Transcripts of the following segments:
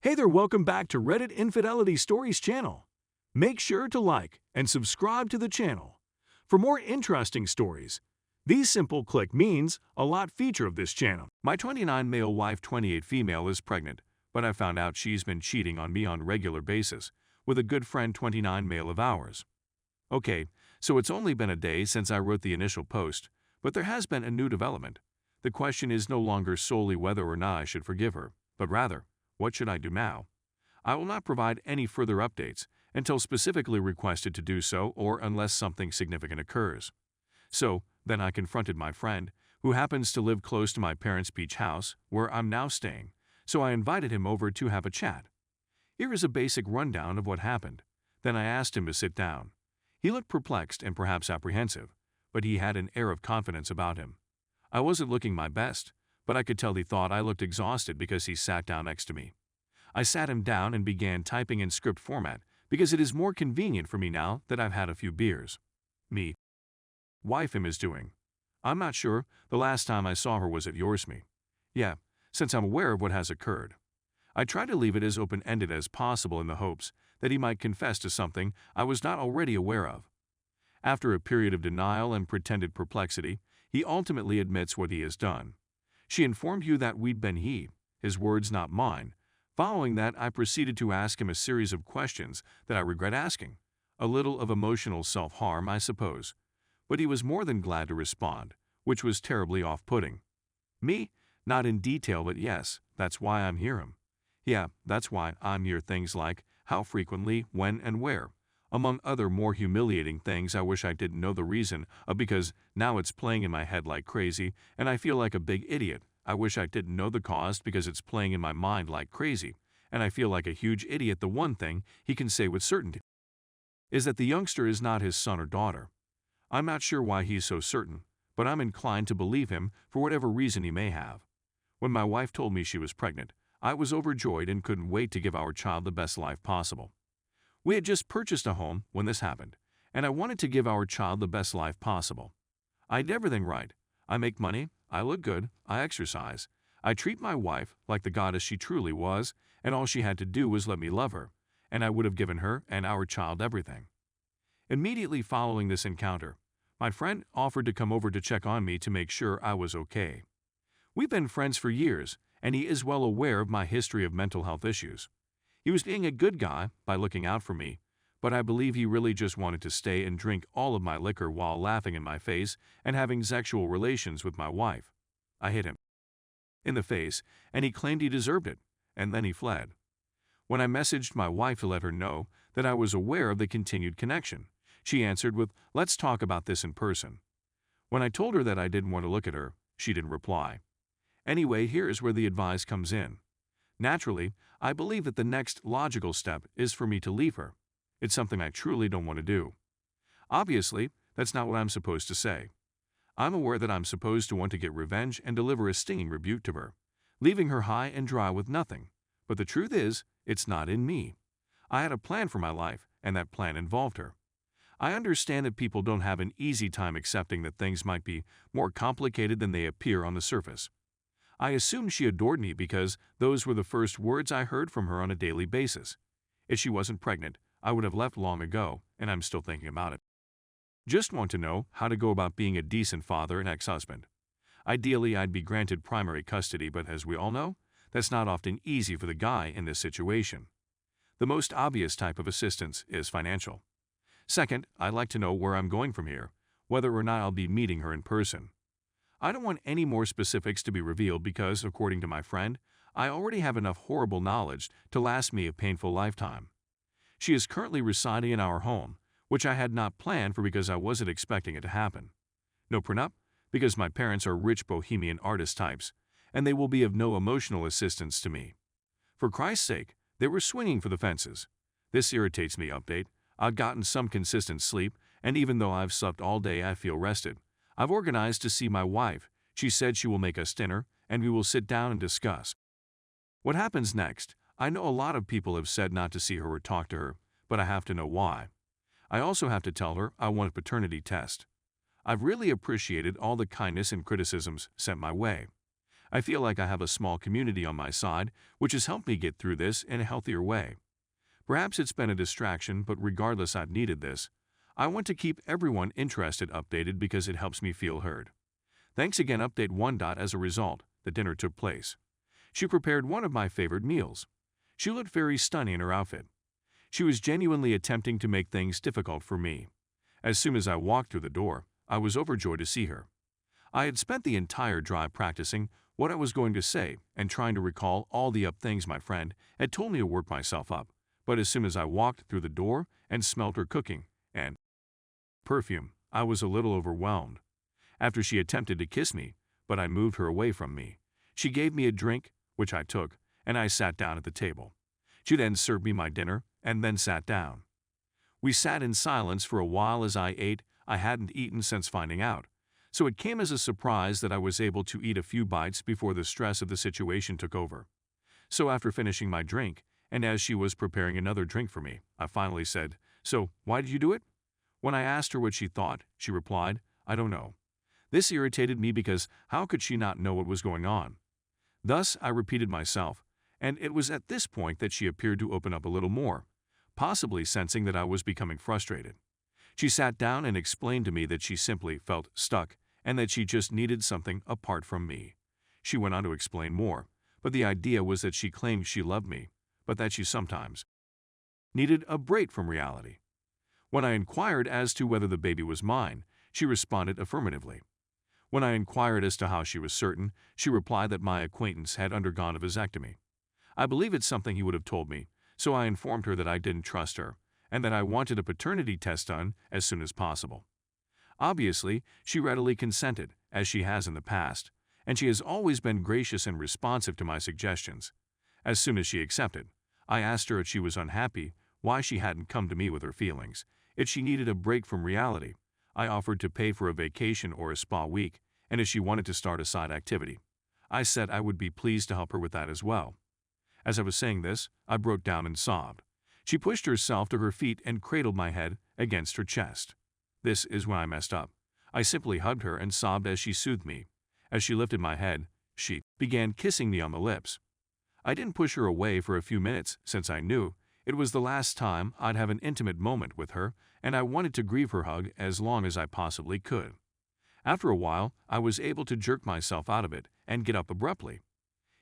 Hey there, welcome back to Reddit Infidelity Stories channel. Make sure to like and subscribe to the channel for more interesting stories. These simple click means a lot feature of this channel. My 29 male wife 28 female is pregnant, but I found out she's been cheating on me on regular basis with a good friend 29 male of ours. Okay, so it's only been a day since I wrote the initial post, but there has been a new development. The question is no longer solely whether or not I should forgive her, but rather, what should I do now? I will not provide any further updates until specifically requested to do so or unless something significant occurs. So, then I confronted my friend, who happens to live close to my parents' beach house, where I'm now staying, so I invited him over to have a chat. Here is a basic rundown of what happened. Then I asked him to sit down. He looked perplexed and perhaps apprehensive, but he had an air of confidence about him. I wasn't looking my best, but I could tell he thought I looked exhausted because he sat down next to me. I sat him down and began typing in script format because it is more convenient for me now that I've had a few beers. Me. Wife him is doing. I'm not sure. The last time I saw her was at yours me. Yeah, since I'm aware of what has occurred. I tried to leave it as open-ended as possible in the hopes that he might confess to something I was not already aware of. After a period of denial and pretended perplexity, he ultimately admits what he has done. She informed you that we'd been his words not mine. Following that, I proceeded to ask him a series of questions that I regret asking. A little of emotional self-harm, I suppose. But he was more than glad to respond, which was terribly off-putting. Me? Not in detail, but yes, that's why I'm here. Yeah, that's why I'm here. Things like how frequently, when, and where. Among other more humiliating things I wish I didn't know the reason of because now it's playing in my head like crazy and I feel like a big idiot. I wish I didn't know the cause because it's playing in my mind like crazy and I feel like a huge idiot. The one thing he can say with certainty is that the youngster is not his son or daughter. I'm not sure why he's so certain, but I'm inclined to believe him for whatever reason he may have. When my wife told me she was pregnant, I was overjoyed and couldn't wait to give our child the best life possible. We had just purchased a home when this happened, and I wanted to give our child the best life possible. I did everything right. I make money, I look good, I exercise. I treat my wife like the goddess she truly was, and all she had to do was let me love her, and I would have given her and our child everything. Immediately following this encounter, my friend offered to come over to check on me to make sure I was okay. We've been friends for years, and he is well aware of my history of mental health issues. He was being a good guy by looking out for me, but I believe he really just wanted to stay and drink all of my liquor while laughing in my face and having sexual relations with my wife. I hit him in the face, and he claimed he deserved it, and then he fled. When I messaged my wife to let her know that I was aware of the continued connection, she answered with, "Let's talk about this in person." When I told her that I didn't want to look at her, she didn't reply. Anyway, here is where the advice comes in. Naturally, I believe that the next logical step is for me to leave her. It's something I truly don't want to do. Obviously, that's not what I'm supposed to say. I'm aware that I'm supposed to want to get revenge and deliver a stinging rebuke to her, leaving her high and dry with nothing. But the truth is, it's not in me. I had a plan for my life, and that plan involved her. I understand that people don't have an easy time accepting that things might be more complicated than they appear on the surface. I assumed she adored me because those were the first words I heard from her on a daily basis. If she wasn't pregnant, I would have left long ago, and I'm still thinking about it. Just want to know how to go about being a decent father and ex-husband. Ideally, I'd be granted primary custody, but as we all know, that's not often easy for the guy in this situation. The most obvious type of assistance is financial. Second, I'd like to know where I'm going from here, whether or not I'll be meeting her in person. I don't want any more specifics to be revealed because, according to my friend, I already have enough horrible knowledge to last me a painful lifetime. She is currently residing in our home, which I had not planned for because I wasn't expecting it to happen. No prenup, because my parents are rich bohemian artist types, and they will be of no emotional assistance to me. For Christ's sake, they were swinging for the fences. This irritates me. Update. I've gotten some consistent sleep, and even though I've slept all day, I feel rested. I've organized to see my wife. She said she will make us dinner, and we will sit down and discuss what happens next. I know a lot of people have said not to see her or talk to her, but I have to know why. I also have to tell her I want a paternity test. I've really appreciated all the kindness and criticisms sent my way. I feel like I have a small community on my side, which has helped me get through this in a healthier way. Perhaps it's been a distraction, but regardless, I've needed this. I want to keep everyone interested updated because it helps me feel heard. Thanks again. Update 1. As a result, the dinner took place. She prepared one of my favorite meals. She looked very stunning in her outfit. She was genuinely attempting to make things difficult for me. As soon as I walked through the door, I was overjoyed to see her. I had spent the entire drive practicing what I was going to say and trying to recall all the things my friend had told me to work myself up, but as soon as I walked through the door and smelled her cooking and perfume, I was a little overwhelmed. After she attempted to kiss me, but I moved her away from me, she gave me a drink, which I took, and I sat down at the table. She then served me my dinner and then sat down. We sat in silence for a while as I ate. I hadn't eaten since finding out, so it came as a surprise that I was able to eat a few bites before the stress of the situation took over. So after finishing my drink, and as she was preparing another drink for me, I finally said, "So, why did you do it?" When I asked her what she thought, she replied, "I don't know." This irritated me because how could she not know what was going on? Thus, I repeated myself, and it was at this point that she appeared to open up a little more, possibly sensing that I was becoming frustrated. She sat down and explained to me that she simply felt stuck and that she just needed something apart from me. She went on to explain more, but the idea was that she claimed she loved me, but that she sometimes needed a break from reality. When I inquired as to whether the baby was mine, she responded affirmatively. When I inquired as to how she was certain, she replied that my acquaintance had undergone a vasectomy. I believe it's something he would have told me, so I informed her that I didn't trust her and that I wanted a paternity test done as soon as possible. Obviously, she readily consented, as she has in the past, and she has always been gracious and responsive to my suggestions. As soon as she accepted, I asked her if she was unhappy, why she hadn't come to me with her feelings, if she needed a break from reality. I offered to pay for a vacation or a spa week, and if she wanted to start a side activity. I said I would be pleased to help her with that as well. As I was saying this, I broke down and sobbed. She pushed herself to her feet and cradled my head against her chest. This is when I messed up. I simply hugged her and sobbed as she soothed me. As she lifted my head, she began kissing me on the lips. I didn't push her away for a few minutes since I knew it was the last time I'd have an intimate moment with her, and I wanted to grieve her hug as long as I possibly could. After a while, I was able to jerk myself out of it and get up abruptly.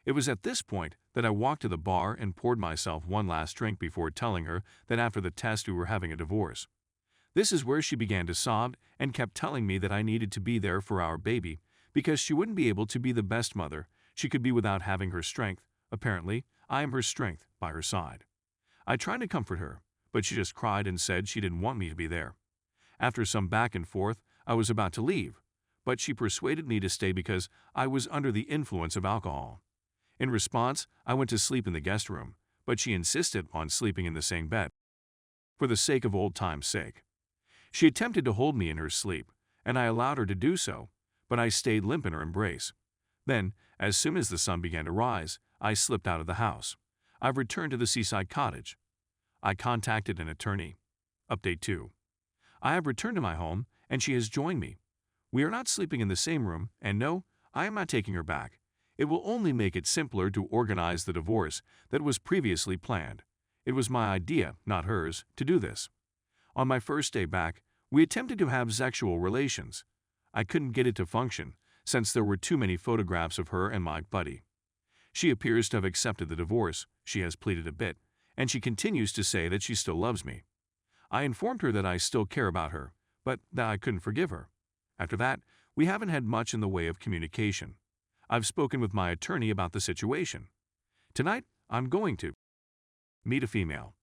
It was at this point that I walked to the bar and poured myself one last drink before telling her that after the test we were having a divorce. This is where she began to sob and kept telling me that I needed to be there for our baby because she wouldn't be able to be the best mother she could be without having her strength. Apparently, I am her strength by her side. I tried to comfort her, but she just cried and said she didn't want me to be there. After some back and forth, I was about to leave, but she persuaded me to stay because I was under the influence of alcohol. In response, I went to sleep in the guest room, but she insisted on sleeping in the same bed. For the sake of old time's sake. She attempted to hold me in her sleep, and I allowed her to do so, but I stayed limp in her embrace. Then, as soon as the sun began to rise, I slipped out of the house. I've returned to the seaside cottage. I contacted an attorney. Update 2. I have returned to my home, and she has joined me. We are not sleeping in the same room, and no, I am not taking her back. It will only make it simpler to organize the divorce that was previously planned. It was my idea, not hers, to do this. On my first day back, we attempted to have sexual relations. I couldn't get it to function, since there were too many photographs of her and my buddy. She appears to have accepted the divorce, she has pleaded a bit, and she continues to say that she still loves me. I informed her that I still care about her, but that I couldn't forgive her. After that, we haven't had much in the way of communication. I've spoken with my attorney about the situation. Tonight, I'm going to meet a female.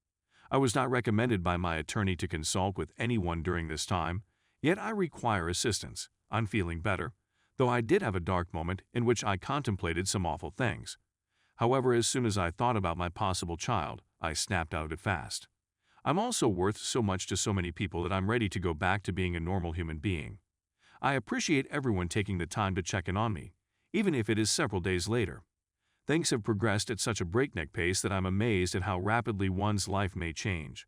I was not recommended by my attorney to consult with anyone during this time, yet I require assistance. I'm feeling better, though I did have a dark moment in which I contemplated some awful things. However, as soon as I thought about my possible child, I snapped out of it fast. I'm also worth so much to so many people that I'm ready to go back to being a normal human being. I appreciate everyone taking the time to check in on me, even if it is several days later. Things have progressed at such a breakneck pace that I'm amazed at how rapidly one's life may change.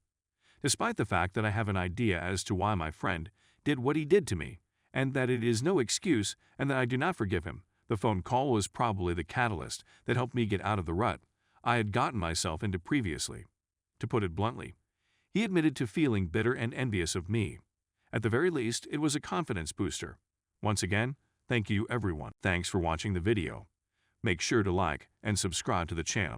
Despite the fact that I have an idea as to why my friend did what he did to me, and that it is no excuse and that I do not forgive him, The phone call was probably the catalyst that helped me get out of the rut I had gotten myself into previously. To put it bluntly, he admitted to feeling bitter and envious of me. At the very least, it was a confidence booster. Once again, thank you everyone. Thanks for watching the video. Make sure to like and subscribe to the channel.